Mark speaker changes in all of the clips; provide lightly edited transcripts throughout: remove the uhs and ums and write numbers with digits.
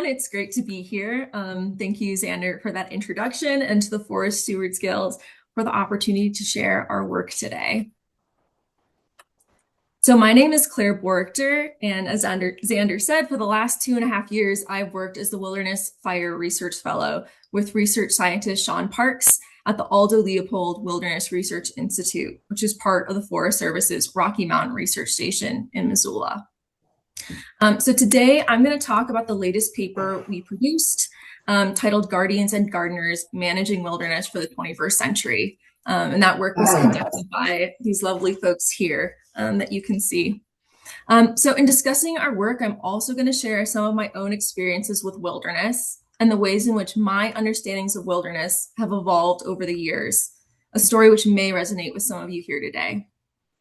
Speaker 1: It's great to be here. Thank you, Xander, for that introduction, and to the Forest Stewards Guild for the opportunity to share our work today. So my name is Claire Borchter, and as Xander said, for the last 2.5 years, I've worked as the Wilderness Fire Research Fellow with research scientist Sean Parks at the Aldo Leopold Wilderness Research Institute, which is part of the Forest Service's Rocky Mountain Research Station in Missoula. So today I'm going to talk about the latest paper we produced titled Guardians and Gardeners, Managing Wilderness for the 21st Century. And that work was conducted by these lovely folks here that you can see. So in discussing our work, I'm also going to share some of my own experiences with wilderness and the ways in which my understandings of wilderness have evolved over the years, a story which may resonate with some of you here today.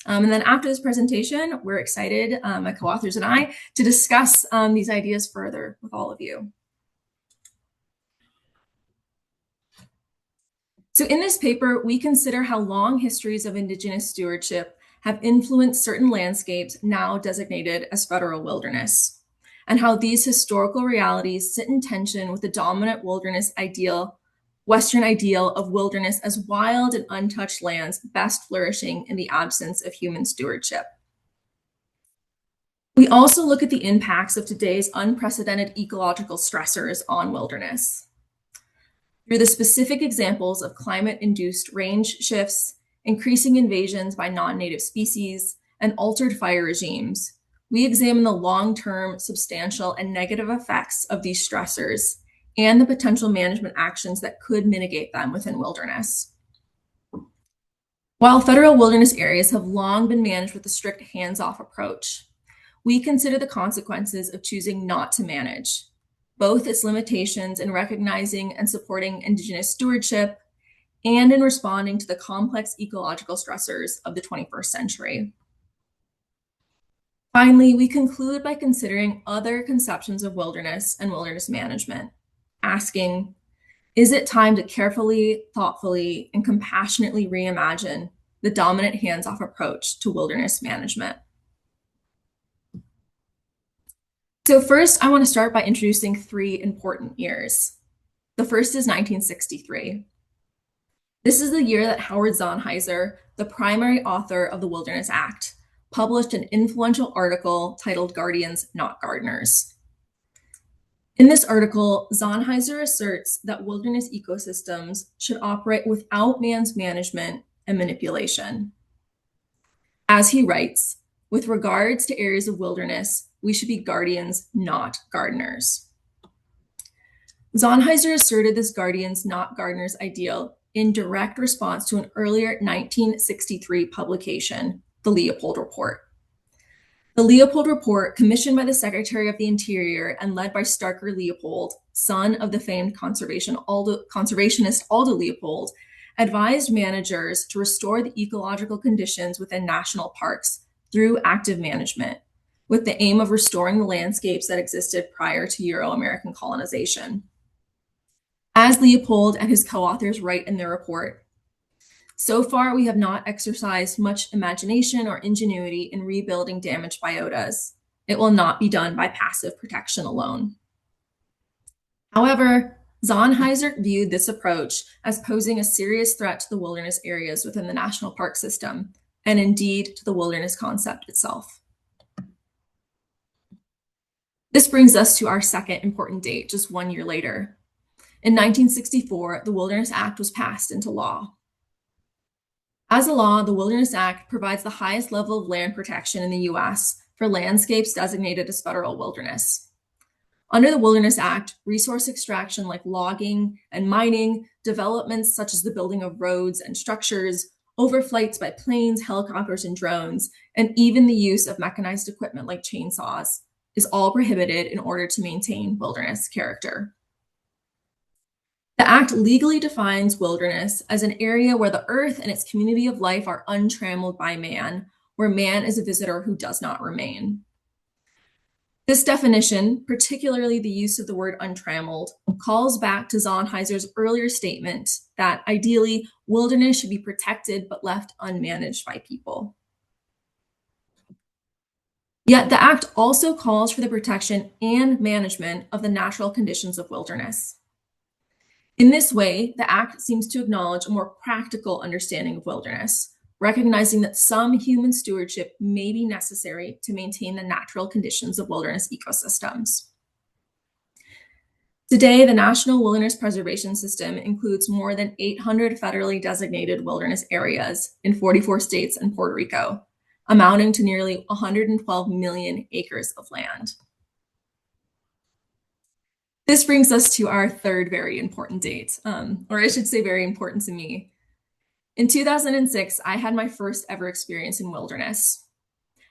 Speaker 1: And then after this presentation, we're excited, my co-authors and I, to discuss these ideas further with all of you. So in this paper, we consider how long histories of Indigenous stewardship have influenced certain landscapes now designated as federal wilderness, and how these historical realities sit in tension with the dominant Western ideal of wilderness as wild and untouched lands best flourishing in the absence of human stewardship. We also look at the impacts of today's unprecedented ecological stressors on wilderness. Through the specific examples of climate-induced range shifts, increasing invasions by non-native species, and altered fire regimes, we examine the long-term, substantial, and negative effects of these stressors and the potential management actions that could mitigate them within wilderness. While federal wilderness areas have long been managed with a strict hands-off approach, we consider the consequences of choosing not to manage, both its limitations in recognizing and supporting Indigenous stewardship and in responding to the complex ecological stressors of the 21st century. Finally, we conclude by considering other conceptions of wilderness and wilderness management, asking, is it time to carefully, thoughtfully, and compassionately reimagine the dominant hands-off approach to wilderness management? So first, I want to start by introducing 3 important years. The first is 1963. This is the year that Howard Zahniser, the primary author of the Wilderness Act, published an influential article titled Guardians, Not Gardeners. In this article, Zahniser asserts that wilderness ecosystems should operate without man's management and manipulation. As he writes, with regards to areas of wilderness, we should be guardians, not gardeners. Zahniser asserted this guardians, not gardeners ideal in direct response to an earlier 1963 publication, the Leopold Report. The Leopold Report, commissioned by the Secretary of the Interior and led by Starker Leopold, son of the famed conservationist Aldo Leopold, advised managers to restore the ecological conditions within national parks through active management, with the aim of restoring the landscapes that existed prior to Euro-American colonization. As Leopold and his co-authors write in their report, so far, we have not exercised much imagination or ingenuity in rebuilding damaged biotas. It will not be done by passive protection alone. However, Zahniser viewed this approach as posing a serious threat to the wilderness areas within the national park system, and indeed to the wilderness concept itself. This brings us to our second important date, just 1 year later. In 1964, the Wilderness Act was passed into law. As a law, the Wilderness Act provides the highest level of land protection in the U.S. for landscapes designated as federal wilderness. Under the Wilderness Act, resource extraction like logging and mining, developments such as the building of roads and structures, overflights by planes, helicopters, and drones, and even the use of mechanized equipment like chainsaws is all prohibited in order to maintain wilderness character. The Act legally defines wilderness as an area where the earth and its community of life are untrammeled by man, where man is a visitor who does not remain. This definition, particularly the use of the word untrammeled, calls back to Zahniser's earlier statement that ideally wilderness should be protected but left unmanaged by people. Yet the Act also calls for the protection and management of the natural conditions of wilderness. In this way, the Act seems to acknowledge a more practical understanding of wilderness, recognizing that some human stewardship may be necessary to maintain the natural conditions of wilderness ecosystems. Today, the National Wilderness Preservation System includes more than 800 federally designated wilderness areas in 44 states and Puerto Rico, amounting to nearly 112 million acres of land. This brings us to our third very important date, or I should say very important to me. In 2006, I had my first ever experience in wilderness.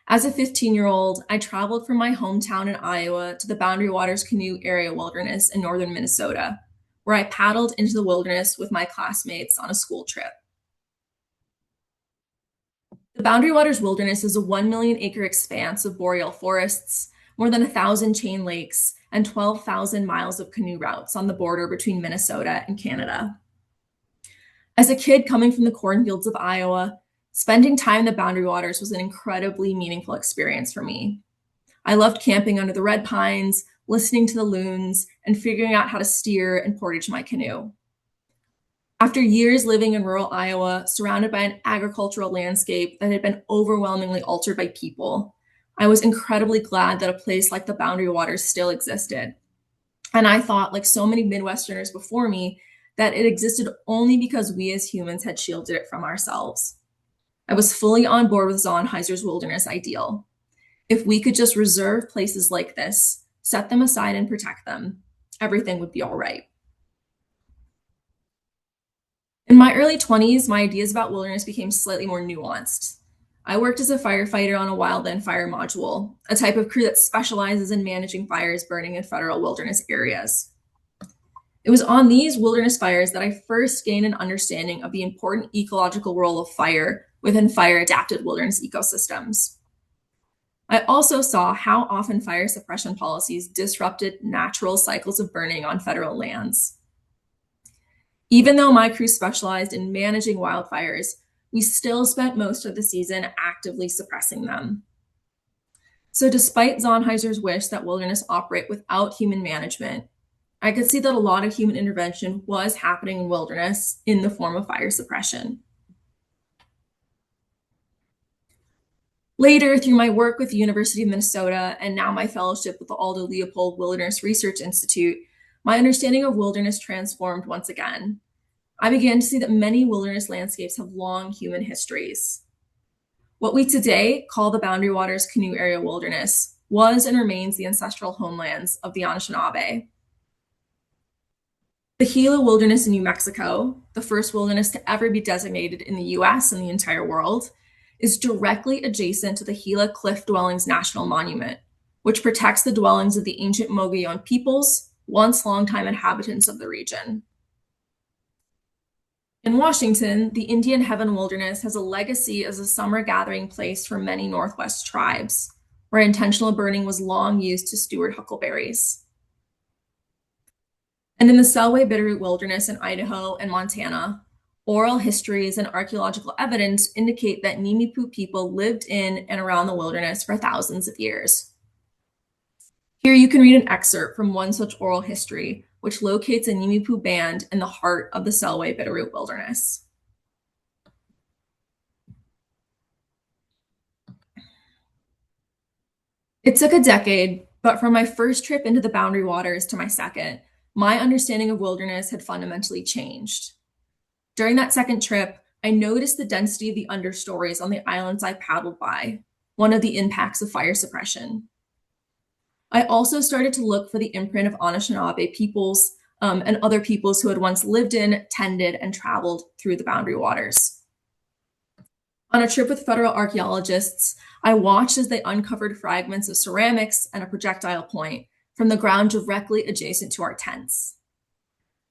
Speaker 1: As a 15-year-old, I traveled from my hometown in Iowa to the Boundary Waters Canoe Area Wilderness in northern Minnesota, where I paddled into the wilderness with my classmates on a school trip. The Boundary Waters Wilderness is a 1 million acre expanse of boreal forests, more than 1,000 chain lakes, and 12,000 miles of canoe routes on the border between Minnesota and Canada. As a kid coming from the cornfields of Iowa, spending time in the Boundary Waters was an incredibly meaningful experience for me. I loved camping under the red pines, listening to the loons, and figuring out how to steer and portage my canoe. After years living in rural Iowa, surrounded by an agricultural landscape that had been overwhelmingly altered by people, I was incredibly glad that a place like the Boundary Waters still existed. And I thought, like so many Midwesterners before me, that it existed only because we as humans had shielded it from ourselves. I was fully on board with Zonheiser's wilderness ideal. If we could just reserve places like this, set them aside and protect them, everything would be all right. In my early 20s, my ideas about wilderness became slightly more nuanced. I worked as a firefighter on a wildland fire module, a type of crew that specializes in managing fires burning in federal wilderness areas. It was on these wilderness fires that I first gained an understanding of the important ecological role of fire within fire-adapted wilderness ecosystems. I also saw how often fire suppression policies disrupted natural cycles of burning on federal lands. Even though my crew specialized in managing wildfires, we still spent most of the season actively suppressing them. So despite Zonheiser's wish that wilderness operate without human management, I could see that a lot of human intervention was happening in wilderness in the form of fire suppression. Later, through my work with the University of Minnesota and now my fellowship with the Aldo Leopold Wilderness Research Institute, my understanding of wilderness transformed once again. I began to see that many wilderness landscapes have long human histories. What we today call the Boundary Waters Canoe Area Wilderness was and remains the ancestral homelands of the Anishinaabe. The Gila Wilderness in New Mexico, the first wilderness to ever be designated in the US and the entire world, is directly adjacent to the Gila Cliff Dwellings National Monument, which protects the dwellings of the ancient Mogollon peoples, once longtime inhabitants of the region. In Washington, the Indian Heaven Wilderness has a legacy as a summer gathering place for many Northwest tribes, where intentional burning was long used to steward huckleberries. And in the Selway Bitterroot Wilderness in Idaho and Montana, oral histories and archaeological evidence indicate that Nimiipuu people lived in and around the wilderness for thousands of years. Here you can read an excerpt from one such oral history, which locates a Nimiipuu band in the heart of the Selway Bitterroot Wilderness. It took a decade, but from my first trip into the Boundary Waters to my second, my understanding of wilderness had fundamentally changed. During that second trip, I noticed the density of the understories on the islands I paddled by, one of the impacts of fire suppression. I also started to look for the imprint of Anishinaabe peoples and other peoples who had once lived in, tended, and traveled through the Boundary Waters. On a trip with federal archaeologists, I watched as they uncovered fragments of ceramics and a projectile point from the ground directly adjacent to our tents.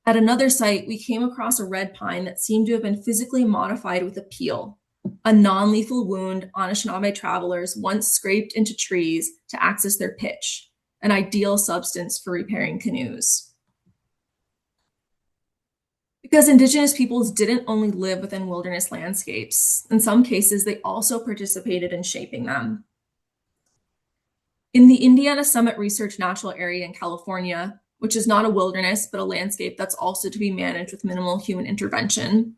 Speaker 1: At another site, we came across a red pine that seemed to have been physically modified with a peel, a non-lethal wound Anishinaabe travelers once scraped into trees to access their pitch, an ideal substance for repairing canoes. Because Indigenous peoples didn't only live within wilderness landscapes, in some cases, they also participated in shaping them. In the Indiana Summit Research Natural Area in California, which is not a wilderness, but a landscape that's also to be managed with minimal human intervention,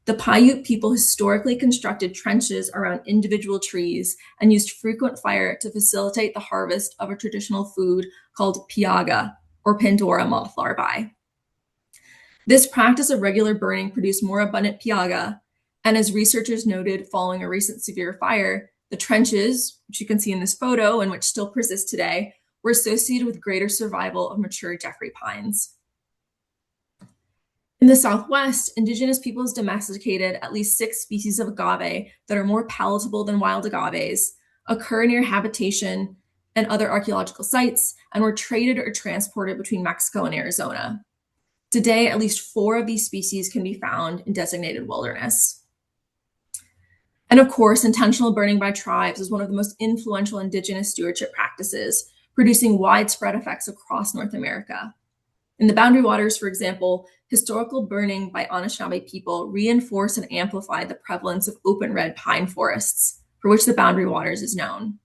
Speaker 1: the Paiute people historically constructed trenches around individual trees and used frequent fire to facilitate the harvest of a traditional food called piaga, or Pandora moth larvae. This practice of regular burning produced more abundant piaga, and as researchers noted following a recent severe fire, the trenches, which you can see in this photo and which still persist today, were associated with greater survival of mature Jeffrey pines. In the Southwest, Indigenous peoples domesticated at least 6 species of agave that are more palatable than wild agaves, occur near habitation and other archaeological sites, and were traded or transported between Mexico and Arizona. Today, at least 4 of these species can be found in designated wilderness. And of course, intentional burning by tribes is one of the most influential Indigenous stewardship practices, producing widespread effects across North America. In the Boundary Waters, for example, historical burning by Anishinaabe people reinforced and amplified the prevalence of open red pine forests, for which the Boundary Waters is known.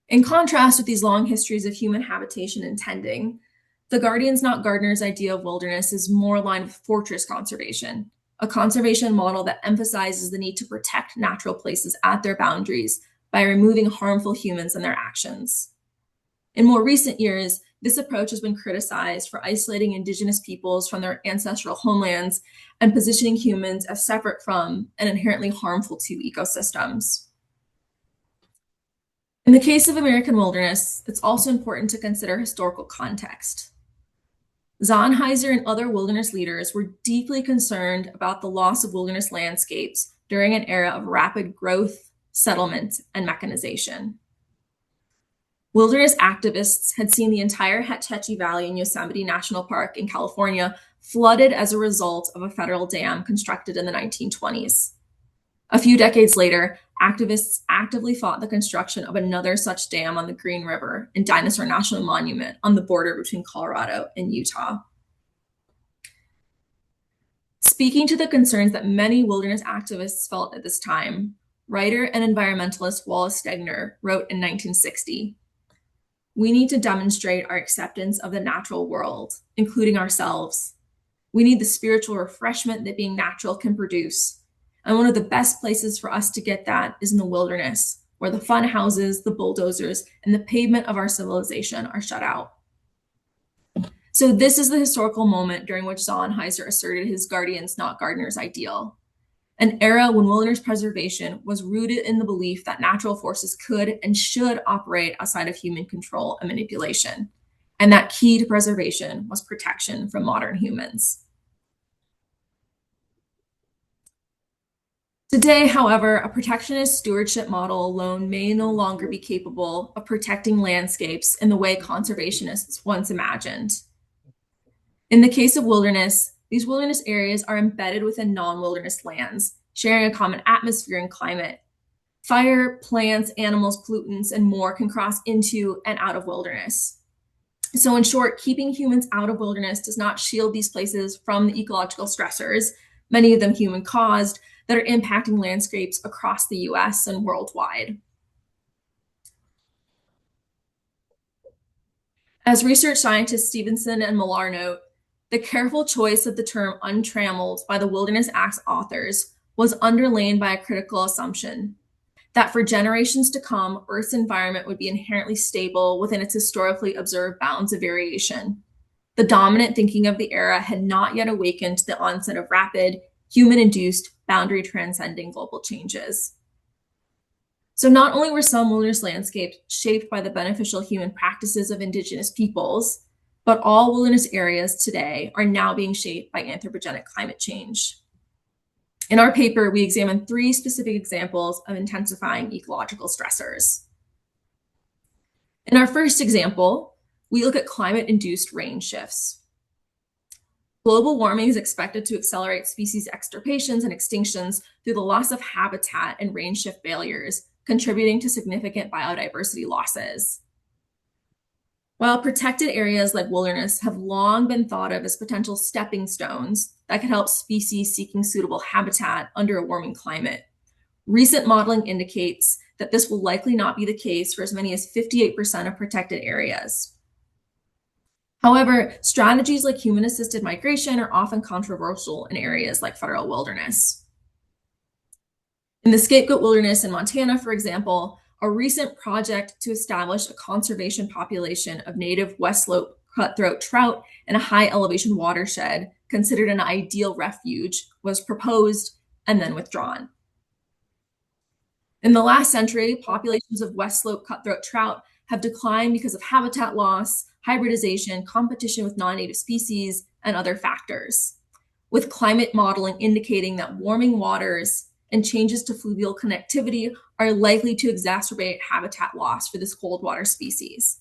Speaker 1: In contrast with these long histories of human habitation and tending, the Guardians Not Gardeners idea of wilderness is more aligned with fortress conservation, a conservation model that emphasizes the need to protect natural places at their boundaries by removing harmful humans and their actions. In more recent years, this approach has been criticized for isolating Indigenous peoples from their ancestral homelands and positioning humans as separate from and inherently harmful to ecosystems. In the case of American wilderness, it's also important to consider historical context. Zahn-Heiser and other wilderness leaders were deeply concerned about the loss of wilderness landscapes during an era of rapid growth, settlement, and mechanization. Wilderness activists had seen the entire Hetch Hetchy Valley in Yosemite National Park in California flooded as a result of a federal dam constructed in the 1920s. A few decades later, activists actively fought the construction of another such dam on the Green River in Dinosaur National Monument on the border between Colorado and Utah. Speaking to the concerns that many wilderness activists felt at this time, writer and environmentalist Wallace Stegner wrote in 1960, "We need to demonstrate our acceptance of the natural world, including ourselves. We need the spiritual refreshment that being natural can produce. And one of the best places for us to get that is in the wilderness, where the fun houses, the bulldozers, and the pavement of our civilization are shut out." So this is the historical moment during which Zahn-Heiser asserted his Guardians Not Gardeners ideal, an era when wilderness preservation was rooted in the belief that natural forces could and should operate outside of human control and manipulation, and that key to preservation was protection from modern humans. Today, however, a protectionist stewardship model alone may no longer be capable of protecting landscapes in the way conservationists once imagined. In the case of wilderness, these wilderness areas are embedded within non-wilderness lands, sharing a common atmosphere and climate. Fire, plants, animals, pollutants, and more can cross into and out of wilderness. So in short, keeping humans out of wilderness does not shield these places from the ecological stressors, many of them human-caused, that are impacting landscapes across the US and worldwide. As research scientists Stevenson and Millar note, the careful choice of the term untrammeled by the Wilderness Act's authors was underlain by a critical assumption that for generations to come, Earth's environment would be inherently stable within its historically observed bounds of variation. The dominant thinking of the era had not yet awakened to the onset of rapid, human-induced, boundary-transcending global changes. So not only were some wilderness landscapes shaped by the beneficial human practices of Indigenous peoples, but all wilderness areas today are now being shaped by anthropogenic climate change. In our paper, we examined 3 specific examples of intensifying ecological stressors. In our first example, we look at climate-induced range shifts. Global warming is expected to accelerate species extirpations and extinctions through the loss of habitat and range shift failures, contributing to significant biodiversity losses. While protected areas like wilderness have long been thought of as potential stepping stones that could help species seeking suitable habitat under a warming climate, Recent modeling indicates that this will likely not be the case for as many as 58% of protected areas. However, strategies like human-assisted migration are often controversial in areas like federal wilderness. In the Scapegoat Wilderness in Montana, for example, a recent project to establish a conservation population of native West Slope cutthroat trout in a high elevation watershed considered an ideal refuge was proposed and then withdrawn. In the last century, populations of West Slope cutthroat trout have declined because of habitat loss, hybridization, competition with non-native species, and other factors, with climate modeling indicating that warming waters and changes to fluvial connectivity are likely to exacerbate habitat loss for this cold water species.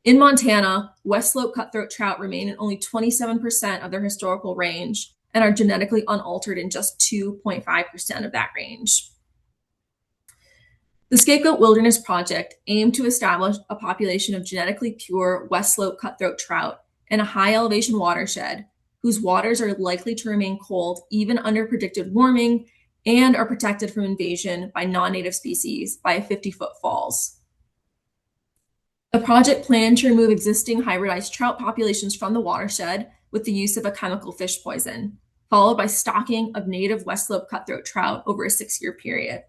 Speaker 1: In Montana, West Slope cutthroat trout remain in only 27% of their historical range and are genetically unaltered in just 2.5% of that range. The Scapegoat Wilderness Project aimed to establish a population of genetically pure West Slope cutthroat trout in a high elevation watershed whose waters are likely to remain cold even under predicted warming and are protected from invasion by non-native species by a 50-foot falls. The project planned to remove existing hybridized trout populations from the watershed with the use of a chemical fish poison, followed by stocking of native West Slope cutthroat trout over a 6-year period.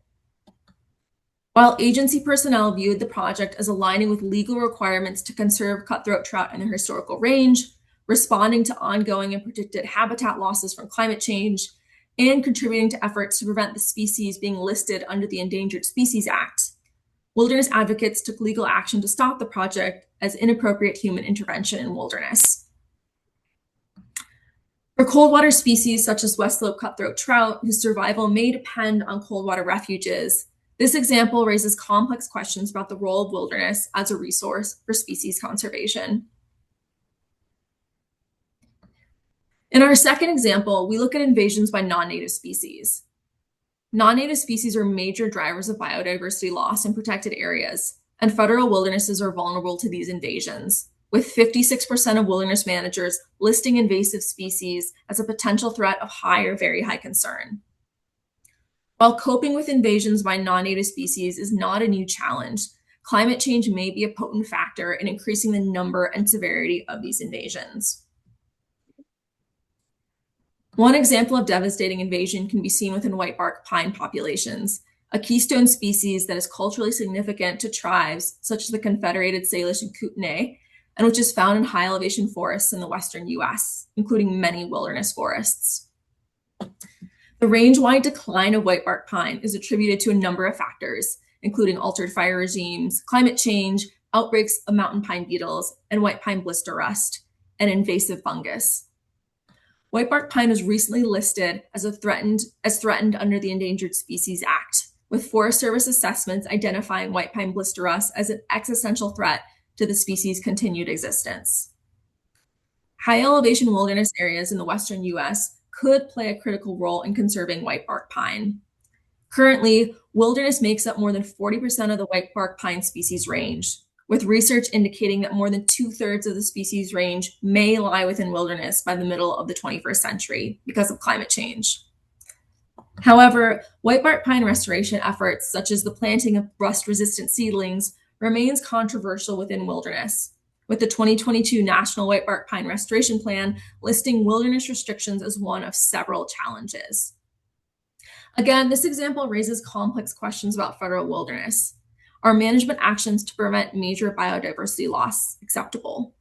Speaker 1: While agency personnel viewed the project as aligning with legal requirements to conserve cutthroat trout in their historical range, responding to ongoing and predicted habitat losses from climate change, and contributing to efforts to prevent the species being listed under the Endangered Species Act, wilderness advocates took legal action to stop the project as inappropriate human intervention in wilderness. For cold water species such as West Slope cutthroat trout, whose survival may depend on cold water refuges, this example raises complex questions about the role of wilderness as a resource for species conservation. In our second example, we look at invasions by non-native species. Non-native species are major drivers of biodiversity loss in protected areas, and federal wildernesses are vulnerable to these invasions, with 56% of wilderness managers listing invasive species as a potential threat of high or very high concern. While coping with invasions by non-native species is not a new challenge, climate change may be a potent factor in increasing the number and severity of these invasions. One example of devastating invasion can be seen within whitebark pine populations, a keystone species that is culturally significant to tribes such as the Confederated Salish and Kootenai, and which is found in high elevation forests in the western US, including many wilderness forests. The range-wide decline of whitebark pine is attributed to a number of factors, including altered fire regimes, climate change, outbreaks of mountain pine beetles, and white pine blister rust, and invasive fungus. Whitebark pine was recently listed as threatened under the Endangered Species Act, with Forest Service assessments identifying white pine blister rust as an existential threat to the species' continued existence. High elevation wilderness areas in the western US could play a critical role in conserving whitebark pine. Currently, wilderness makes up more than 40% of the whitebark pine species range, with research indicating that more than 2/3 of the species range may lie within wilderness by the middle of the 21st century because of climate change. However, whitebark pine restoration efforts, such as the planting of rust-resistant seedlings, remains controversial within wilderness, with the 2022 National Whitebark Pine Restoration Plan listing wilderness restrictions as one of several challenges. Again, this example raises complex questions about federal wilderness. Are management actions to prevent major biodiversity loss acceptable?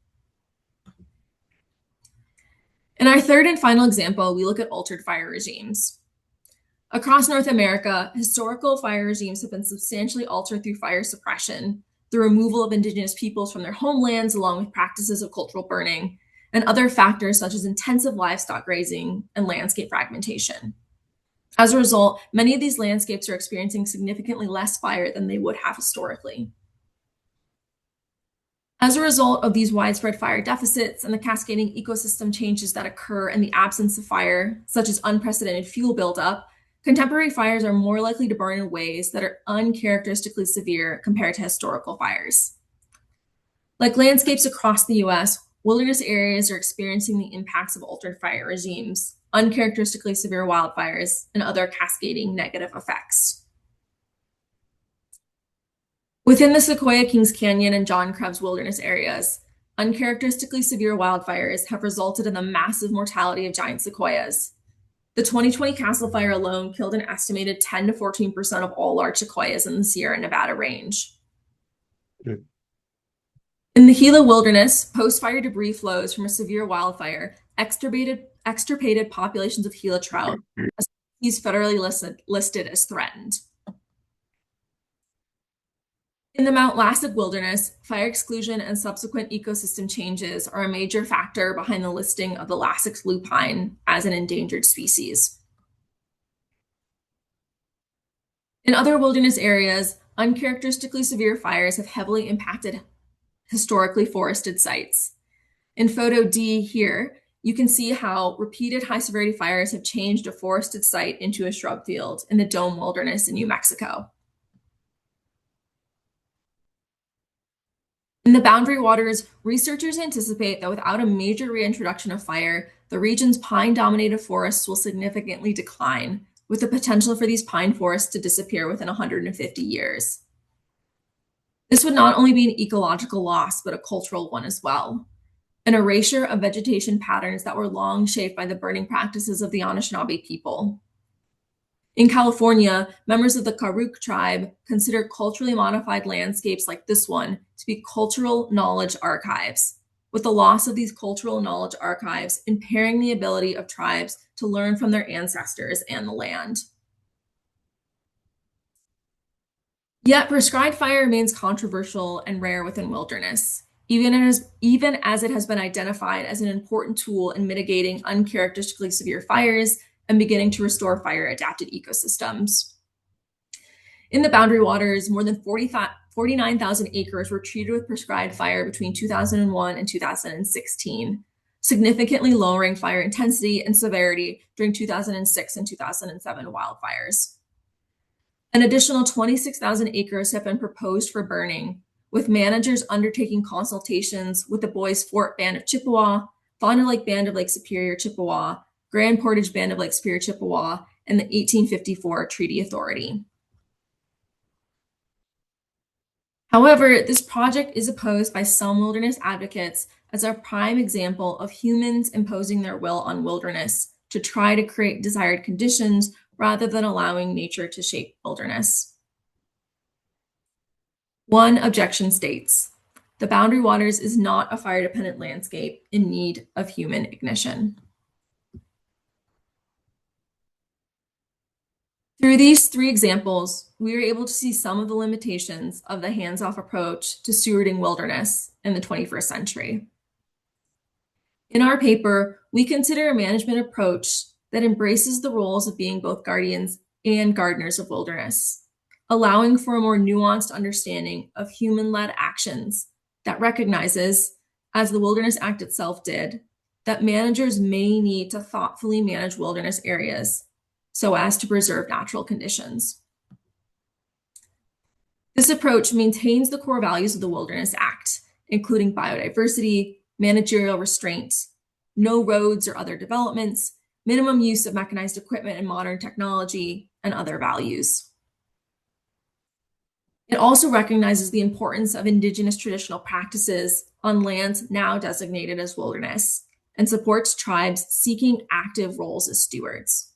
Speaker 1: In our third and final example, we look at altered fire regimes. Across North America, historical fire regimes have been substantially altered through fire suppression, the removal of Indigenous peoples from their homelands, along with practices of cultural burning, and other factors such as intensive livestock grazing and landscape fragmentation. As a result, many of these landscapes are experiencing significantly less fire than they would have historically. As a result of these widespread fire deficits and the cascading ecosystem changes that occur in the absence of fire, such as unprecedented fuel buildup, contemporary fires are more likely to burn in ways that are uncharacteristically severe compared to historical fires. Like landscapes across the US, wilderness areas are experiencing the impacts of altered fire regimes, uncharacteristically severe wildfires, and other cascading negative effects. Within the Sequoia Kings Canyon and John Krebs wilderness areas, uncharacteristically severe wildfires have resulted in the massive mortality of giant sequoias. The 2020 Castle Fire alone killed an estimated 10 to 14% of all large sequoias in the Sierra Nevada range. In the Gila Wilderness, post-fire debris flows from a severe wildfire extirpated populations of Gila trout, a species federally listed as threatened. In the Mount Lassick Wilderness, fire exclusion and subsequent ecosystem changes are a major factor behind the listing of the Lassick's lupine as an endangered species. In other wilderness areas, uncharacteristically severe fires have heavily impacted historically forested sites. In photo D here, you can see how repeated high-severity fires have changed a forested site into a shrub field in the Dome Wilderness in New Mexico. In the Boundary Waters, researchers anticipate that without a major reintroduction of fire, the region's pine-dominated forests will significantly decline, with the potential for these pine forests to disappear within 150 years. This would not only be an ecological loss, but a cultural one as well. An erasure of vegetation patterns that were long shaped by the burning practices of the Anishinaabe people. In California, members of the Karuk tribe consider culturally modified landscapes like this one to be cultural knowledge archives, with the loss of these cultural knowledge archives impairing the ability of tribes to learn from their ancestors and the land. Yet prescribed fire remains controversial and rare within wilderness, even as it has been identified as an important tool in mitigating uncharacteristically severe fires and beginning to restore fire-adapted ecosystems. In the Boundary Waters, more than 49,000 acres were treated with prescribed fire between 2001 and 2016, significantly lowering fire intensity and severity during 2006 and 2007 wildfires. An additional 26,000 acres have been proposed for burning, with managers undertaking consultations with the Boys Fort Band of Chippewa, Fond du Lac Band of Lake Superior Chippewa, Grand Portage Band of Lake Superior Chippewa, and the 1854 Treaty Authority. However, this project is opposed by some wilderness advocates as a prime example of humans imposing their will on wilderness to try to create desired conditions rather than allowing nature to shape wilderness. One objection states, the Boundary Waters is not a fire-dependent landscape in need of human ignition. Through these three examples, we are able to see some of the limitations of the hands-off approach to stewarding wilderness in the 21st century. In our paper, we consider a management approach that embraces the roles of being both guardians and gardeners of wilderness, allowing for a more nuanced understanding of human-led actions that recognizes, as the Wilderness Act itself did, that managers may need to thoughtfully manage wilderness areas so as to preserve natural conditions. This approach maintains the core values of the Wilderness Act, including biodiversity, managerial restraint, no roads or other developments, minimum use of mechanized equipment and modern technology, and other values. It also recognizes the importance of Indigenous traditional practices on lands now designated as wilderness and supports tribes seeking active roles as stewards.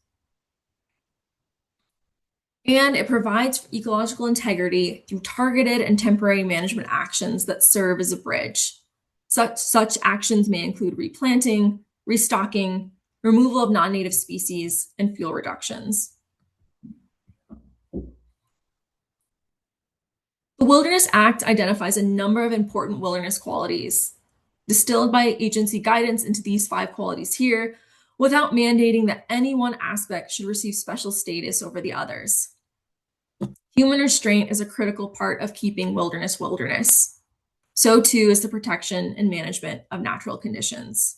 Speaker 1: And it provides ecological integrity through targeted and temporary management actions that serve as a bridge. Such actions may include replanting, restocking, removal of non-native species, and fuel reductions. The Wilderness Act identifies a number of important wilderness qualities, distilled by agency guidance into these 5 qualities here, without mandating that any one aspect should receive special status over the others. Human restraint is a critical part of keeping wilderness wilderness. So too is the protection and management of natural conditions.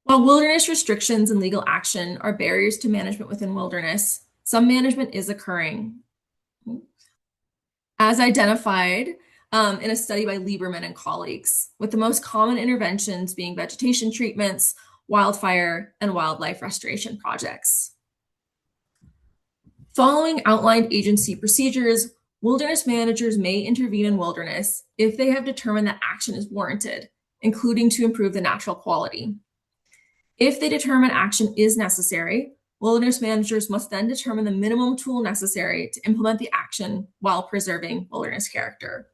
Speaker 1: While wilderness restrictions and legal action are barriers to management within wilderness, some management is occurring. As identified, in a study by Lieberman and colleagues, with the most common interventions being vegetation treatments, wildfire, and wildlife restoration projects. Following outlined agency procedures, wilderness managers may intervene in wilderness if they have determined that action is warranted, including to improve the natural quality. If they determine action is necessary, wilderness managers must then determine the minimum tool necessary to implement the action while preserving wilderness character.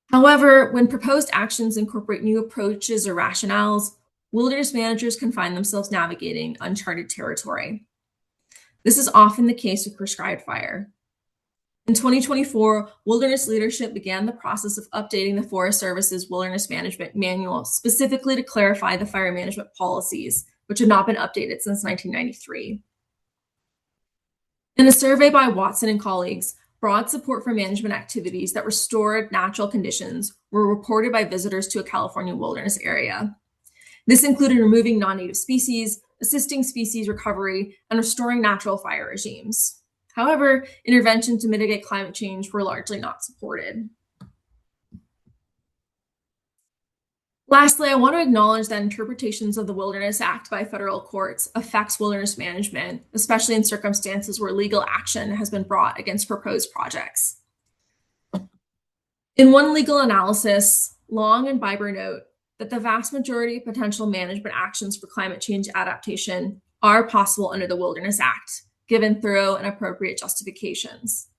Speaker 1: However, when proposed actions incorporate new approaches or rationales, wilderness managers can find themselves navigating uncharted territory. This is often the case with prescribed fire. In 2024, wilderness leadership began the process of updating the Forest Service's Wilderness Management Manual specifically to clarify the fire management policies, which had not been updated since 1993. In a survey by Watson and colleagues, broad support for management activities that restored natural conditions were reported by visitors to a California wilderness area. This included removing non-native species, assisting species recovery, and restoring natural fire regimes. However, interventions to mitigate climate change were largely not supported. Lastly, I want to acknowledge that interpretations of the Wilderness Act by federal courts affects wilderness management, especially in circumstances where legal action has been brought against proposed projects. In one legal analysis, Long and Biber note that the vast majority of potential management actions for climate change adaptation are possible under the Wilderness Act, given thorough and appropriate justifications.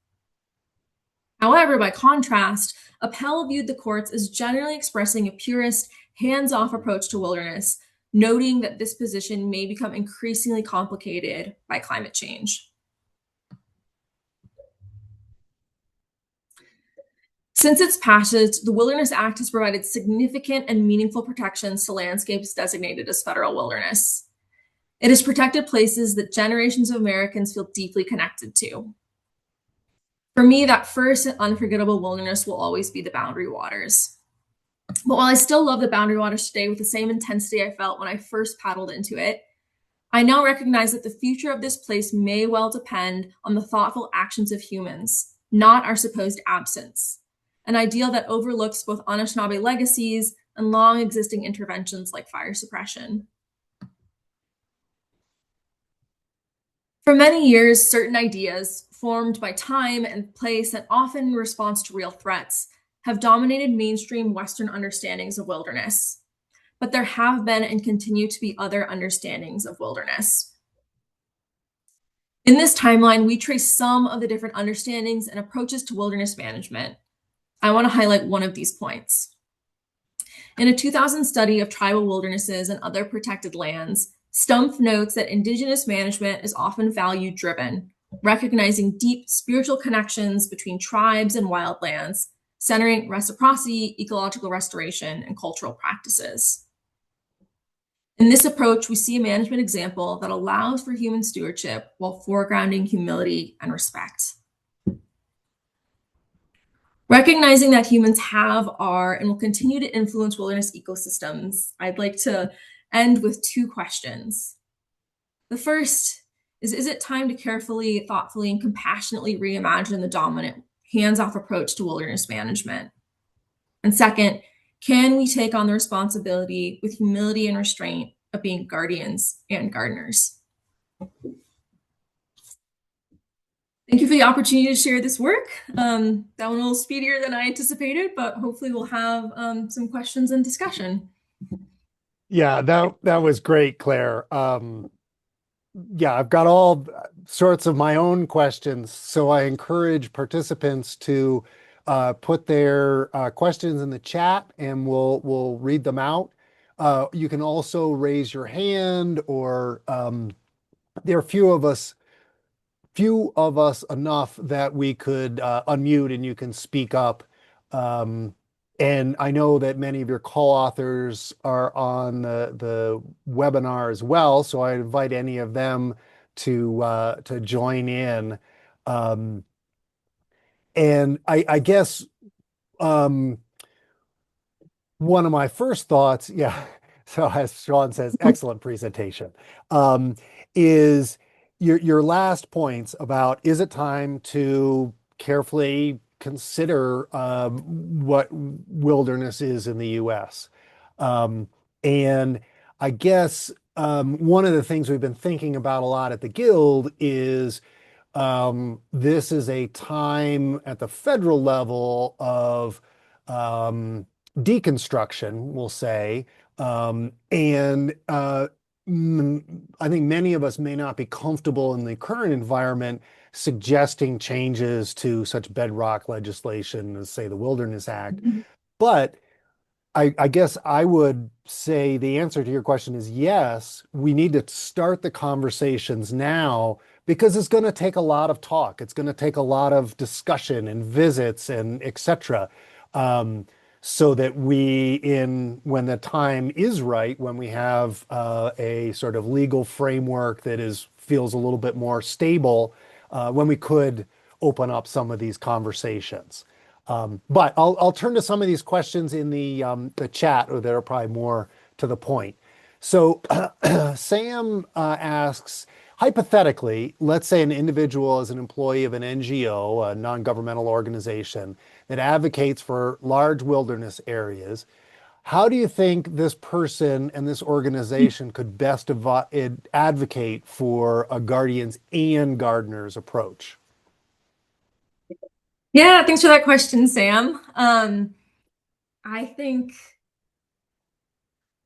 Speaker 1: However, by contrast, Appel viewed the courts as generally expressing a purist, hands-off approach to wilderness, noting that this position may become increasingly complicated by climate change. Since its passage, the Wilderness Act has provided significant and meaningful protections to landscapes designated as federal wilderness. It has protected places that generations of Americans feel deeply connected to. For me, that first and unforgettable wilderness will always be the Boundary Waters. But while I still love the Boundary Waters today with the same intensity I felt when I first paddled into it, I now recognize that the future of this place may well depend on the thoughtful actions of humans, not our supposed absence, an ideal that overlooks both Anishinaabe legacies and long existing interventions like fire suppression. For many years, certain ideas, formed by time and place and often in response to real threats, have dominated mainstream Western understandings of wilderness. But there have been and continue to be other understandings of wilderness. In this timeline, we trace some of the different understandings and approaches to wilderness management. I want to highlight one of these points. In a 2000 study of tribal wildernesses and other protected lands, Stumpf notes that Indigenous management is often value-driven, recognizing deep spiritual connections between tribes and wildlands, centering reciprocity, ecological restoration, and cultural practices. In this approach, we see a management example that allows for human stewardship while foregrounding humility and respect. Recognizing that humans have, are, and will continue to influence wilderness ecosystems, I'd like to end with two questions. The first is it time to carefully, thoughtfully, and compassionately reimagine the dominant hands-off approach to wilderness management? And second, can we take on the responsibility with humility and restraint of being guardians and gardeners? Thank you for the opportunity to share this work. That went a little speedier than I anticipated, but hopefully we'll have some questions and discussion.
Speaker 2: Yeah, that was great, Claire. Yeah, I've got all sorts of my own questions, so I encourage participants to put their questions in the chat, and we'll read them out. You can also raise your hand, or there are few of us enough that we could unmute and you can speak up. And I know that many of your co-authors are on the webinar as well, so I invite any of them to join in. And I guess one of my first thoughts, yeah, so as Sean says, excellent presentation, is your last points about, is it time to carefully consider what wilderness is in the US. Um, and I guess one of the things we've been thinking about a lot at the Guild is this is a time at the federal level of um, deconstruction, we'll say. And I think many of us may not be comfortable in the current environment suggesting changes to such bedrock legislation as, say, the Wilderness Act. But I guess I would say the answer to your question is yes, we need to start the conversations now because it's going to take a lot of talk. It's going to take a lot of discussion and visits and etc. Um, so that when the time is right, when we have a sort of legal framework that feels a little bit more stable, when we could open up some of these conversations. But I'll turn to some of these questions in the chat, or that are probably more to the point. So Sam asks, hypothetically, let's say an individual is an employee of an NGO, a non-governmental organization that advocates for large wilderness areas. How do you think this person and this organization could best advocate for a guardians and gardeners approach?
Speaker 1: Yeah, thanks for that question, Sam. I think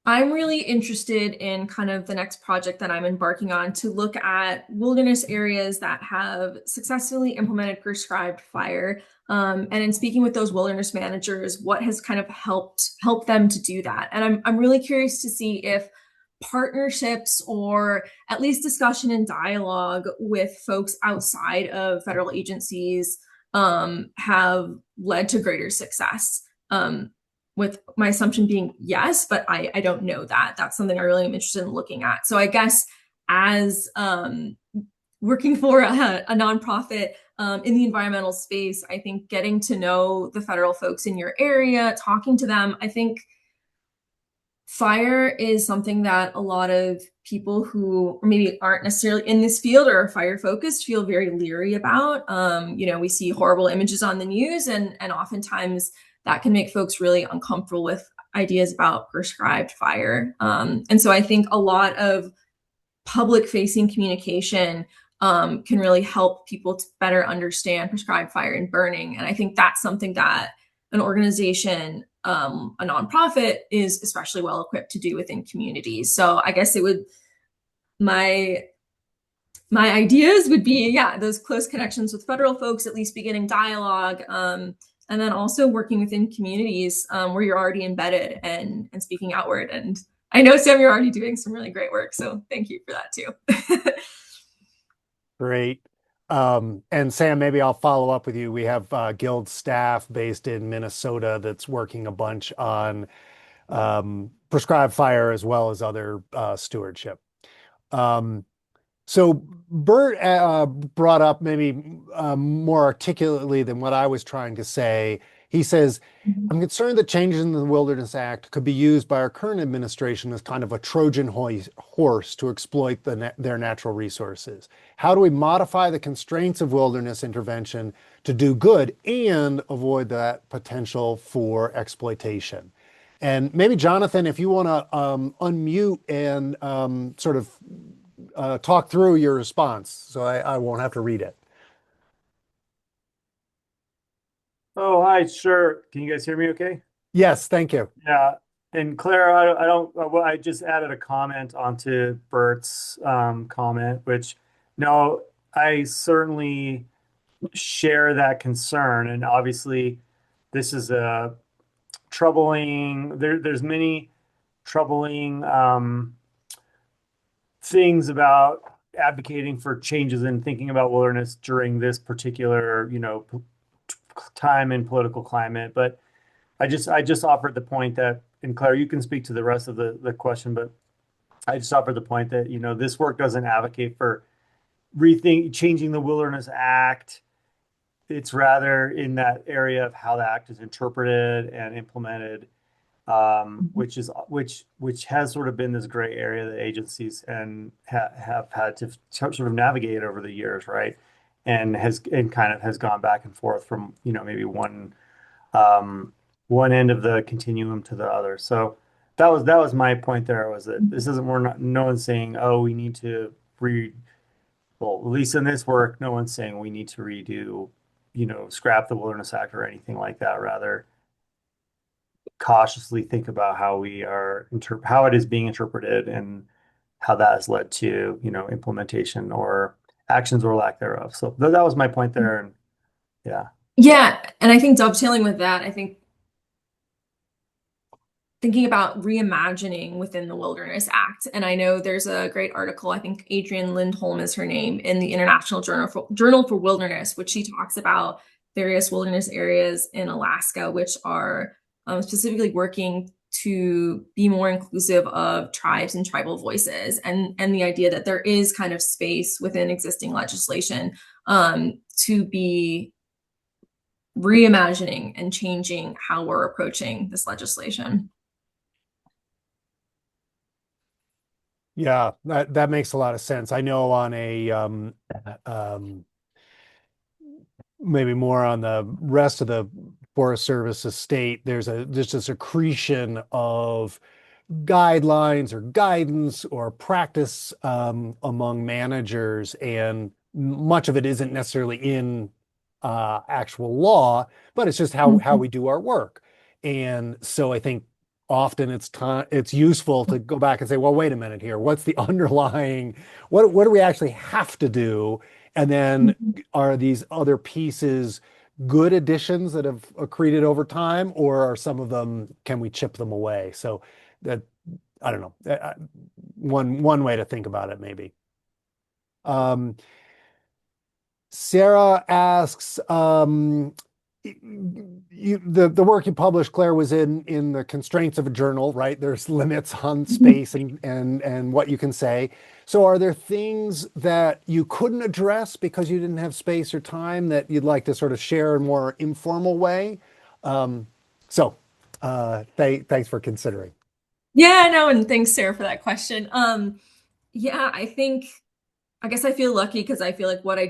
Speaker 1: I'm really interested in kind of the next project that I'm embarking on to look at wilderness areas that have successfully implemented prescribed fire. And in speaking with those wilderness managers, what has kind of helped them to do that. And I'm really curious to see if partnerships or at least discussion and dialogue with folks outside of federal agencies have led to greater success. With my assumption being yes, but I don't know that. That's something I really am interested in looking at. So I guess as working for a nonprofit in the environmental space, I think getting to know the federal folks in your area, talking to them, I think fire is something that a lot of people who maybe aren't necessarily in this field or are fire focused feel very leery about. We see horrible images on the news, and oftentimes that can make folks really uncomfortable with ideas about prescribed fire. And so I think a lot of public facing communication can really help people to better understand prescribed fire and burning. And I think that's something that an organization, a nonprofit, is especially well equipped to do within communities. So I guess it would my my ideas would be, yeah, those close connections with federal folks, at least beginning dialogue, and then also working within communities where you're already embedded and speaking outward. And I know, Sam, you're already doing some really great work, so thank you for that too.
Speaker 2: Great. And Sam, maybe I'll follow up with you. We have Guild staff based in Minnesota that's working a bunch on prescribed fire as well as other stewardship. Um, so Bert brought up maybe more articulately than what I was trying to say. He says, I'm concerned that changes in the Wilderness Act could be used by our current administration as kind of a Trojan horse to exploit their natural resources. How do we modify the constraints of wilderness intervention to do good and avoid that potential for exploitation? And maybe, Jonathan, if you want to unmute and sort of talk through your response so I won't have to read it.
Speaker 3: Oh, hi, sure. Can you guys hear me okay?
Speaker 2: Yes, thank you.
Speaker 3: Yeah. And Claire, I don't, well, I just added a comment onto Bert's comment, which no, I certainly share that concern. And obviously, this is a there's many troubling things about advocating for changes and thinking about wilderness during this particular, time and political climate. But I just offered the point that, and Claire, you can speak to the rest of the question, but I just offered the point that, this work doesn't advocate for changing the Wilderness Act. It's rather in that area of how the act is interpreted and implemented, which has sort of been this gray area that agencies and have had to sort of navigate over the years, right? and kind of has gone back and forth from, maybe one end of the continuum to the other. So that was my point there, was that this isn't, we're not, no one's saying, oh, we need to well, at least in this work, no one's saying we need to redo, scrap the Wilderness Act or anything like that. Rather, cautiously think about how it is being interpreted and how that has led to, implementation or actions or lack thereof. So that was my point there. And yeah.
Speaker 1: Yeah, and I think dovetailing with that, I think thinking about reimagining within the Wilderness Act. And I know there's a great article, I think Adrienne Lindholm is her name, in the International Journal for Wilderness, which she talks about various wilderness areas in Alaska, which are specifically working to be more inclusive of tribes and tribal voices, and the idea that there is kind of space within existing legislation to be reimagining and changing how we're approaching this legislation.
Speaker 2: Yeah, that makes a lot of sense. I know on a maybe more on the rest of the Forest Service estate, there's just a secretion of guidelines or guidance or practice among managers, and much of it isn't necessarily in actual law, but it's just how we do our work. And so I think often it's useful to go back and say, well, wait a minute here, what's the underlying, what do we actually have to do? And then are these other pieces good additions that have accreted over time, or are some of them, can we chip them away? So that, I don't know, one way to think about it maybe. Sarah asks, the work you published, Claire, was in the constraints of a journal, right? There's limits on space and what you can say. So are there things that you couldn't address because you didn't have space or time that you'd like to sort of share in a more informal way? Thanks for considering.
Speaker 1: Yeah, no, and thanks, Sarah, for that question. Yeah, I guess I feel lucky because I feel like what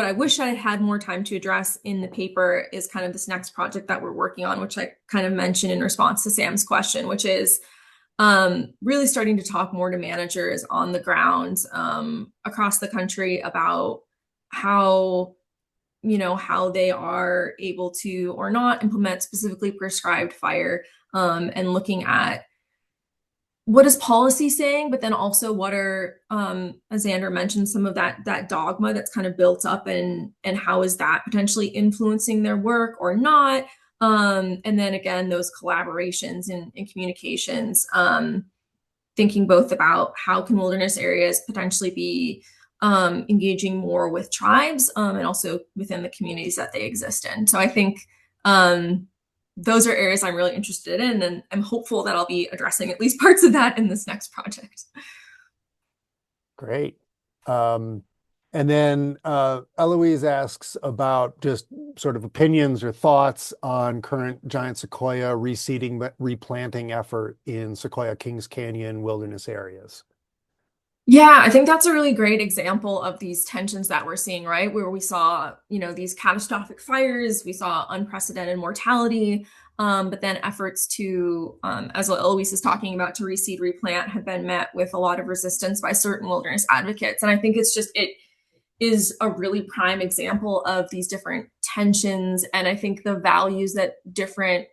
Speaker 1: I wish I had more time to address in the paper is kind of this next project that we're working on, which I kind of mentioned in response to Sam's question, which is really starting to talk more to managers on the ground across the country about how they are able to or not implement specifically prescribed fire, and looking at what is policy saying, but then also what are, as Xander mentioned, some of that dogma that's kind of built up, and how is that potentially influencing their work or not? And then again, those collaborations and communications, thinking both about how can wilderness areas potentially be engaging more with tribes, and also within the communities that they exist in. So I think those are areas I'm really interested in, and I'm hopeful that I'll be addressing at least parts of that in this next project.
Speaker 2: Great. And then Eloise asks about just sort of opinions or thoughts on current giant sequoia reseeding, replanting effort in Sequoia Kings Canyon wilderness areas.
Speaker 1: Yeah, I think that's a really great example of these tensions that we're seeing, right? Where we saw, these catastrophic fires, we saw unprecedented mortality, but then efforts to, as Eloise is talking about, to reseed, replant have been met with a lot of resistance by certain wilderness advocates. And I think it is a really prime example of these different tensions. And I think the values that different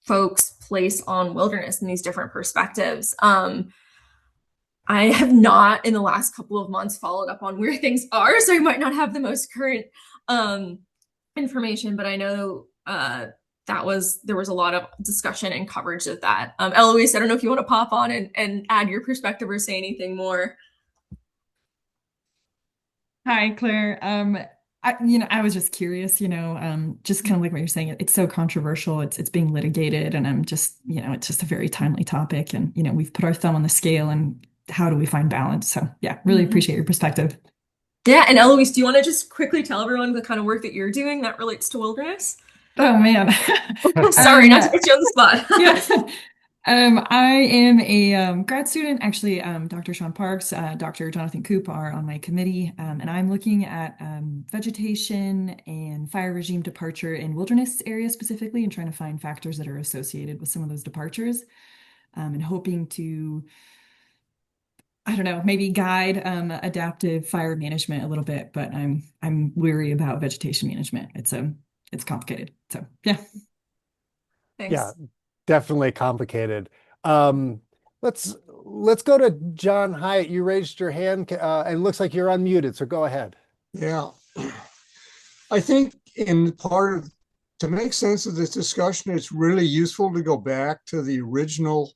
Speaker 1: folks place on wilderness and these different perspectives. I have not in the last couple of months followed up on where things are, so I might not have the most current information, but I know there was a lot of discussion and coverage of that. Eloise, I don't know if you want to pop on and add your perspective or say anything more.
Speaker 4: Hi, Claire. I was just curious, just kind of like what you're saying. It's so controversial. It's being litigated, and I'm just, it's just a very timely topic. And, we've put our thumb on the scale, and how do we find balance? So yeah, really appreciate your perspective.
Speaker 1: Yeah. And Eloise, do you want to just quickly tell everyone the kind of work that you're doing that relates to wilderness?
Speaker 4: Oh man.
Speaker 1: Sorry, not to put you on the spot.
Speaker 4: Yeah. I am a grad student. Actually, Dr. Sean Parks, Dr. Jonathan Coop are on my committee, and I'm looking at vegetation and fire regime departure in wilderness areas specifically, and trying to find factors that are associated with some of those departures, and hoping to, I don't know, maybe guide adaptive fire management a little bit. But I'm weary about vegetation management. It's complicated. So yeah.
Speaker 2: Yeah,
Speaker 1: Thanks.
Speaker 2: definitely complicated. Um, let's go to John Hyatt. You raised your hand, and it looks like you're unmuted, so go ahead.
Speaker 5: Yeah. I think in part of, to make sense of this discussion, it's really useful to go back to the original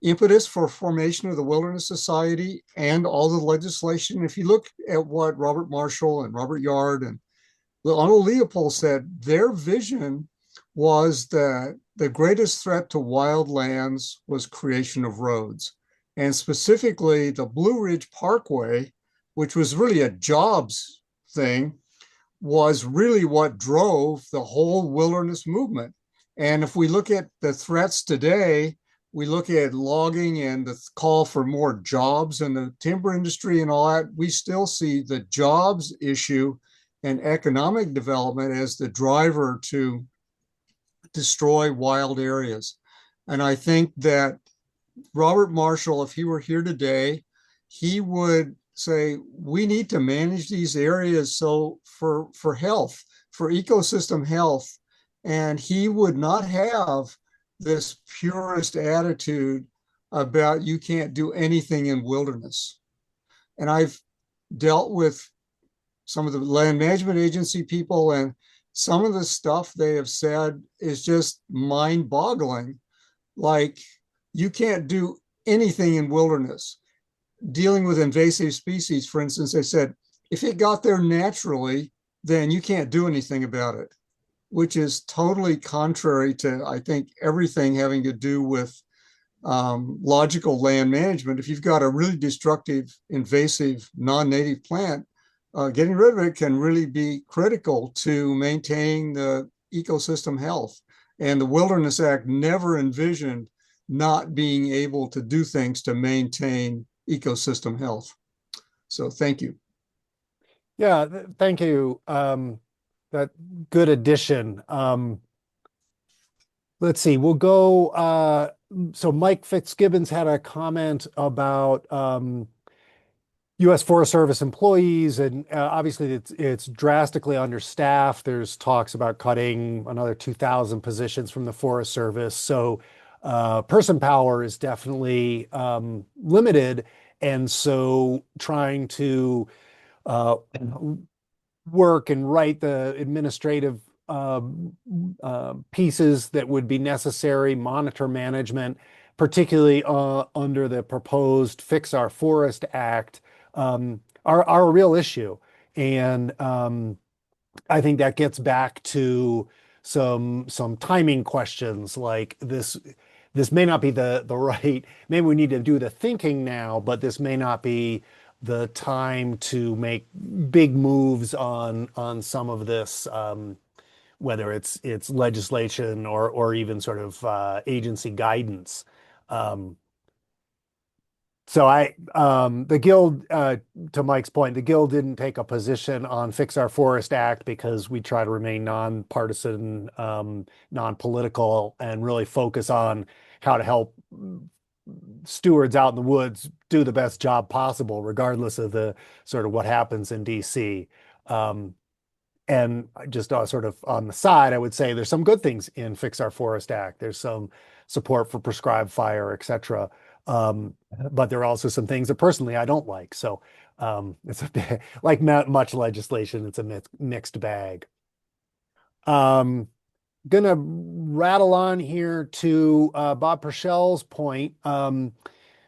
Speaker 5: impetus for formation of the Wilderness Society and all the legislation. If you look at what Robert Marshall and Robert Yard and Arnold Leopold said, their vision was that the greatest threat to wild lands was creation of roads. And specifically the Blue Ridge Parkway, which was really a jobs thing, was really what drove the whole wilderness movement. And if we look at the threats today, we look at logging and the call for more jobs in the timber industry and all that, we still see the jobs issue and economic development as the driver to destroy wild areas. And I think that Robert Marshall, if he were here today, he would say, we need to manage these areas so for health, for ecosystem health. And he would not have this purist attitude about you can't do anything in wilderness. And I've dealt with some of the land management agency people, and some of the stuff they have said is just mind boggling. Like, you can't do anything in wilderness. Dealing with invasive species, for instance, they said, if it got there naturally, then you can't do anything about it, which is totally contrary to, I think, everything having to do with logical land management. If you've got a really destructive, invasive, non-native plant, getting rid of it can really be critical to maintaining the ecosystem health. And the Wilderness Act never envisioned not being able to do things to maintain ecosystem health. So thank you.
Speaker 2: Yeah, thank you. That good addition. Let's see, we'll go. So Mike Fitzgibbons had a comment about U.S. Forest Service employees, and obviously it's drastically understaffed. There's talks about cutting another 2,000 positions from the Forest Service. So person power is definitely limited. And so trying to work and write the administrative pieces that would be necessary, monitor management, particularly under the proposed Fix Our Forest Act, are a real issue. And I think that gets back to some timing questions like this may not be the right, maybe we need to do the thinking now, but this may not be the time to make big moves on some of this, whether it's legislation or even sort of agency guidance. So the Guild, to Mike's point, the Guild didn't take a position on Fix Our Forest Act because we try to remain nonpartisan, non-political, and really focus on how to help stewards out in the woods do the best job possible, regardless of the sort of what happens in DC. And just sort of on the side, I would say there's some good things in Fix Our Forest Act. There's some support for prescribed fire, et cetera. But there are also some things that personally I don't like. So it's like much legislation, it's a mixed bag. Gonna rattle on here to Bob Purcell's point.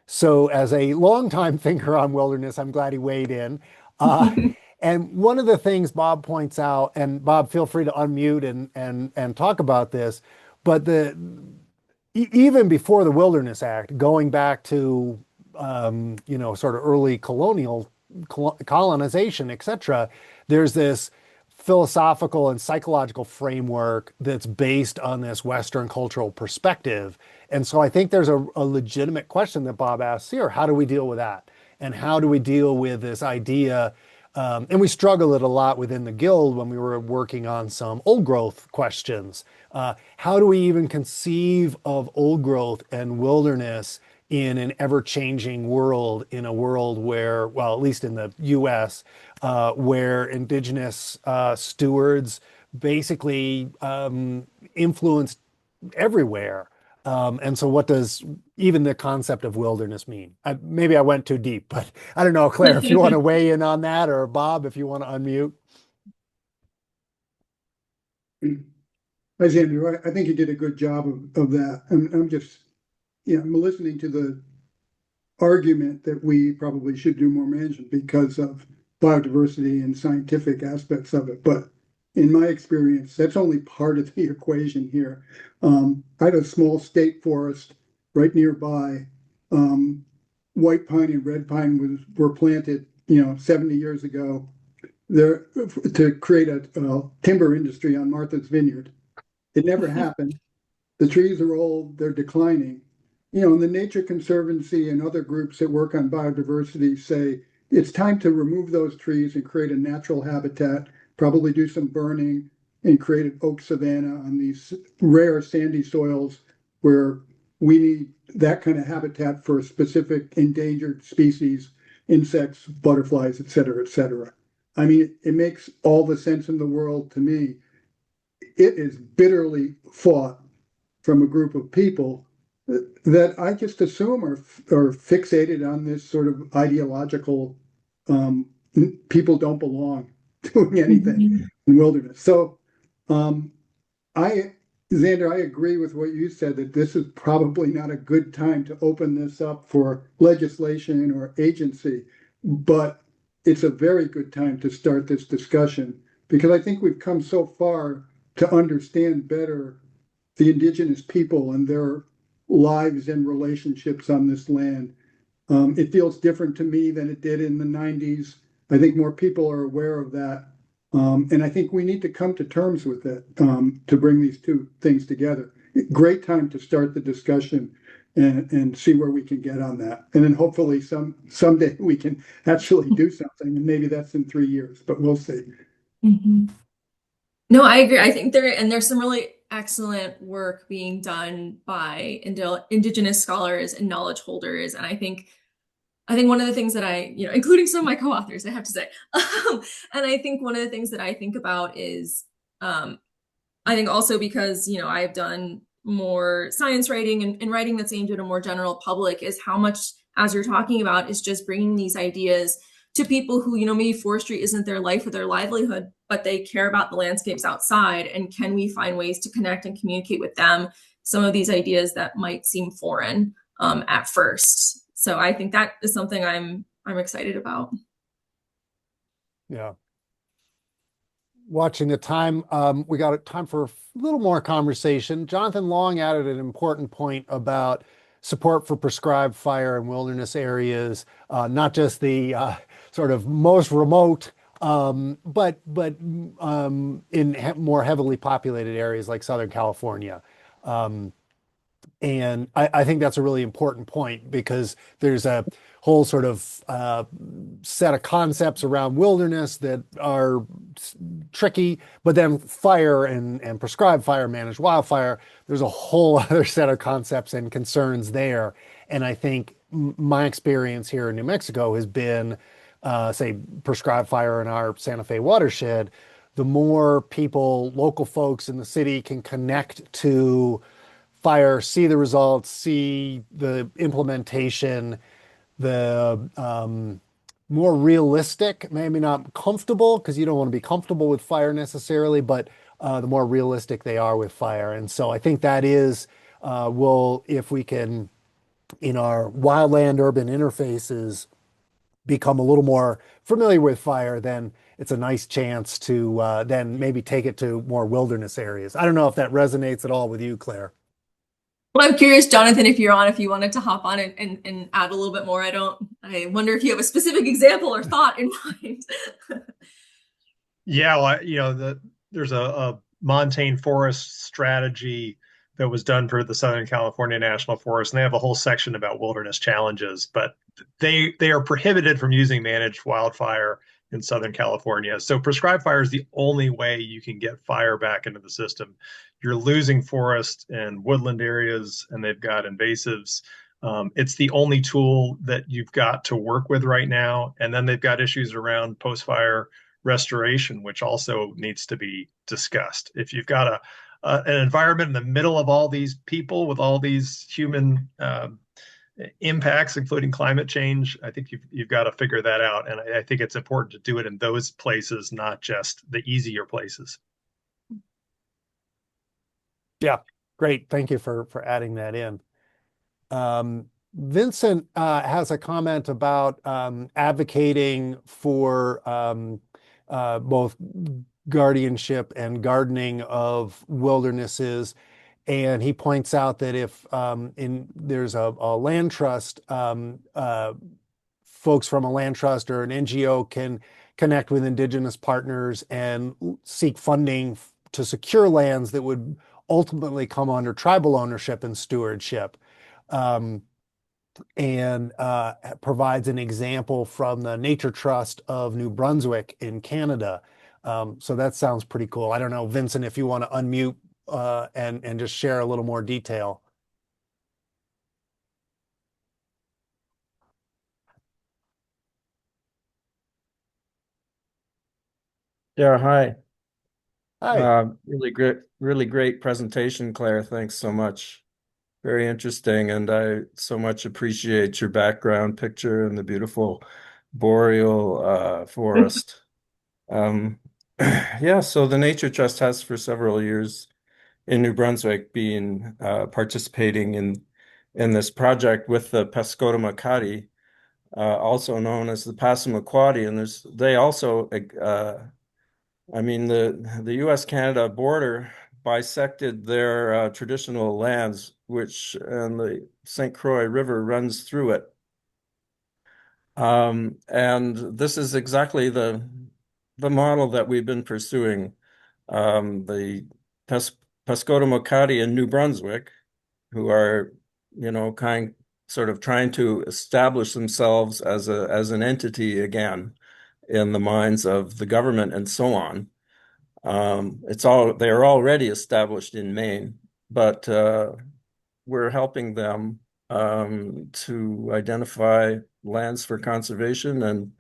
Speaker 2: So as a longtime thinker on wilderness, I'm glad he weighed in. And one of the things Bob points out, and Bob, feel free to unmute and talk about this, but even before the Wilderness Act, going back to sort of early colonization, et cetera, there's this philosophical and psychological framework that's based on this Western cultural perspective. And so I think there's a legitimate question that Bob asks here. How do we deal with that? And how do we deal with this idea? And we struggle it a lot within the guild when we were working on some old growth questions. How do we even conceive of old growth and wilderness in an ever-changing world, in a world where, well, at least in the US, where Indigenous stewards basically influenced everywhere. And so what does even the concept of wilderness mean? Maybe I went too deep, but I don't know, Claire, if you want to weigh in on that, or Bob, if you want to unmute.
Speaker 6: As Andrew, I think you did a good job of that. I'm just, I'm listening to the argument that we probably should do more management because of biodiversity and scientific aspects of it. But in my experience, that's only part of the equation here. I had a small state forest right nearby. White pine and red pine were planted, 70 years ago there to create a timber industry on Martha's Vineyard. It never happened. The trees are old, they're declining. And the Nature Conservancy and other groups that work on biodiversity say it's time to remove those trees and create a natural habitat, probably do some burning and create an oak savanna on these rare sandy soils where we need that kind of habitat for specific endangered species, insects, butterflies, et cetera, et cetera. I mean, it makes all the sense in the world to me. It is bitterly fought from a group of people that I just assume are fixated on this sort of ideological, people don't belong doing anything in wilderness. So Xander, I agree with what you said, that this is probably not a good time to open this up for legislation or agency, but it's a very good time to start this discussion because I think we've come so far to understand better the Indigenous people and their lives and relationships on this land. It feels different to me than it did in the 90s. I think more people are aware of that. And I think we need to come to terms with it to bring these two things together. Great time to start the discussion and see where we can get on that. And then hopefully someday we can actually do something. And maybe that's in 3 years, but we'll see.
Speaker 1: Mm-hmm. No, I agree. I think there's some really excellent work being done by Indigenous scholars and knowledge holders. And I think one of the things that including some of my co-authors, I have to say, and I think one of the things that I think about is, I think also because, I've done more science writing and writing that's aimed at a more general public, is how much, as you're talking about, is just bringing these ideas to people who, maybe forestry isn't their life or their livelihood, but they care about the landscapes outside. And can we find ways to connect and communicate with them some of these ideas that might seem foreign at first? So I think that is something I'm excited about.
Speaker 2: Yeah. Watching the time, we got time for a little more conversation. Jonathan Long added an important point about support for prescribed fire and wilderness areas, not just the sort of most remote, but in more heavily populated areas like Southern California. And I think that's a really important point because there's a whole sort of set of concepts around wilderness that are tricky, but then fire and prescribed fire, managed wildfire, there's a whole other set of concepts and concerns there. And I think my experience here in New Mexico has been, say, prescribed fire in our Santa Fe watershed. The more people, local folks in the city can connect to fire, see the results, see the implementation, the more realistic, maybe not comfortable, because you don't want to be comfortable with fire necessarily, but the more realistic they are with fire. And so I think that is, if we can, in our wildland urban interfaces, become a little more familiar with fire, then it's a nice chance to then maybe take it to more wilderness areas. I don't know if that resonates at all with you, Claire.
Speaker 1: Well, I'm curious, Jonathan, if you're on, if you wanted to hop on and add a little bit more. I wonder if you have a specific example or thought in mind.
Speaker 7: Yeah, well, there's a montane forest strategy that was done for the Southern California National Forest, and they have a whole section about wilderness challenges, but they are prohibited from using managed wildfire in Southern California. So prescribed fire is the only way you can get fire back into the system. You're losing forest and woodland areas, and they've got invasives. It's the only tool that you've got to work with right now. And then they've got issues around post-fire restoration, which also needs to be discussed. If you've got an environment in the middle of all these people with all these human impacts, including climate change, I think you've got to figure that out. And I think it's important to do it in those places, not just the easier places.
Speaker 2: Yeah, great. Thank you for adding that in. Vincent has a comment about advocating for both guardianship and gardening of wildernesses. And he points out that if there's a land trust, folks from a land trust or an NGO can connect with Indigenous partners and seek funding to secure lands that would ultimately come under tribal ownership and stewardship. And provides an example from the Nature Trust of New Brunswick in Canada. So that sounds pretty cool. I don't know, Vincent, if you want to unmute and just share a little more detail.
Speaker 8: Yeah, hi.
Speaker 2: Hi.
Speaker 8: Really great presentation, Claire. Thanks so much. Very interesting, and I so much appreciate your background picture and the beautiful boreal forest. Yeah, so the Nature Trust has for several years in New Brunswick been participating in this project with the Pescotamakati, also known as the Passamaquoddy, and they also I mean, the U.S.-Canada border bisected their traditional lands, which and the St. Croix River runs through it. And this is exactly the model that we've been pursuing. The Pescotamakati in New Brunswick, who are, sort of trying to establish themselves as an entity again in the minds of the government and so on. They're already established in Maine, but we're helping them to identify lands for conservation, and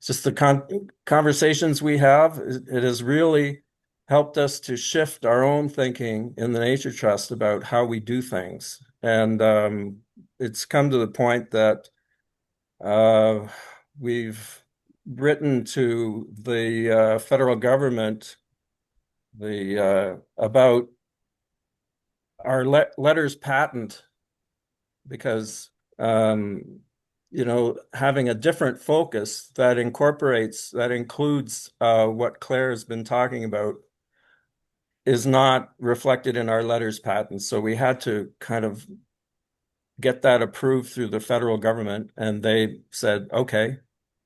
Speaker 8: just the conversations we have, it has really helped us to shift our own thinking in the Nature Trust about how we do things. And it's come to the point that we've written to the federal government about our letters patent, because having a different focus that includes what Claire has been talking about is not reflected in our letters patent. So we had to kind of get that approved through the federal government, and they said, okay,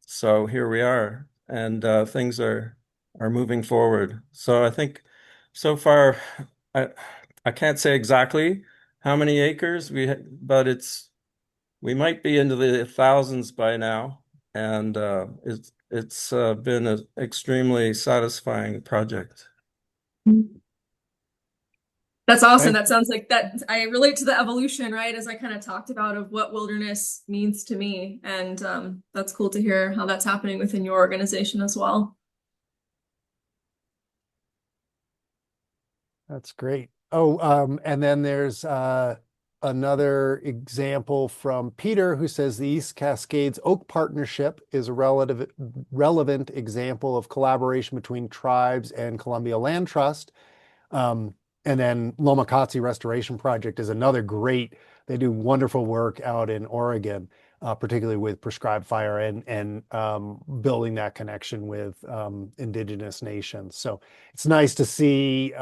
Speaker 8: so here we are, and things are moving forward. So I think so far, I can't say exactly how many acres but we might be into the thousands by now, and it's been an extremely satisfying project.
Speaker 1: That's awesome. That sounds like that. I relate to the evolution, right? As I kind of talked about of what wilderness means to me. And that's cool to hear how that's happening within your organization as well.
Speaker 2: That's great. Oh, and then there's another example from Peter, who says the East Cascades Oak Partnership is a relevant example of collaboration between tribes and Columbia Land Trust. And then Lomakatsi Restoration Project is another great, they do wonderful work out in Oregon, particularly with prescribed fire and building that connection with Indigenous nations. So it's nice to see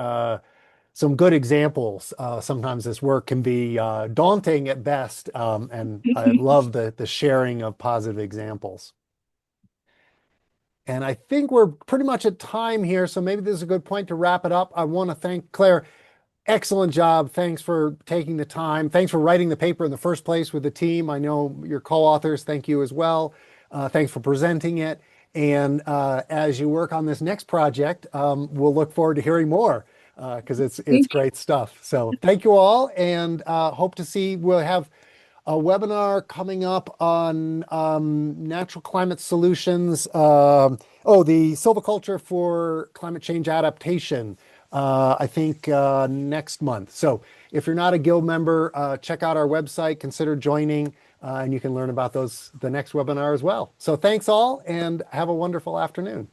Speaker 2: some good examples. Sometimes this work can be daunting at best, and I love the sharing of positive examples. And I think we're pretty much at time here, so maybe this is a good point to wrap it up. I want to thank Claire. Excellent job. Thanks for taking the time. Thanks for writing the paper in the first place with the team. I know your co-authors. Thank you as well. Thanks for presenting it. And as you work on this next project, we'll look forward to hearing more because it's great stuff. So thank you all, and hope to see. We'll have a webinar coming up on natural climate solutions. The silviculture for climate change adaptation. I think next month. So if you're not a guild member, check out our website, consider joining, and you can learn about the next webinar as well. So thanks all, and have a wonderful afternoon.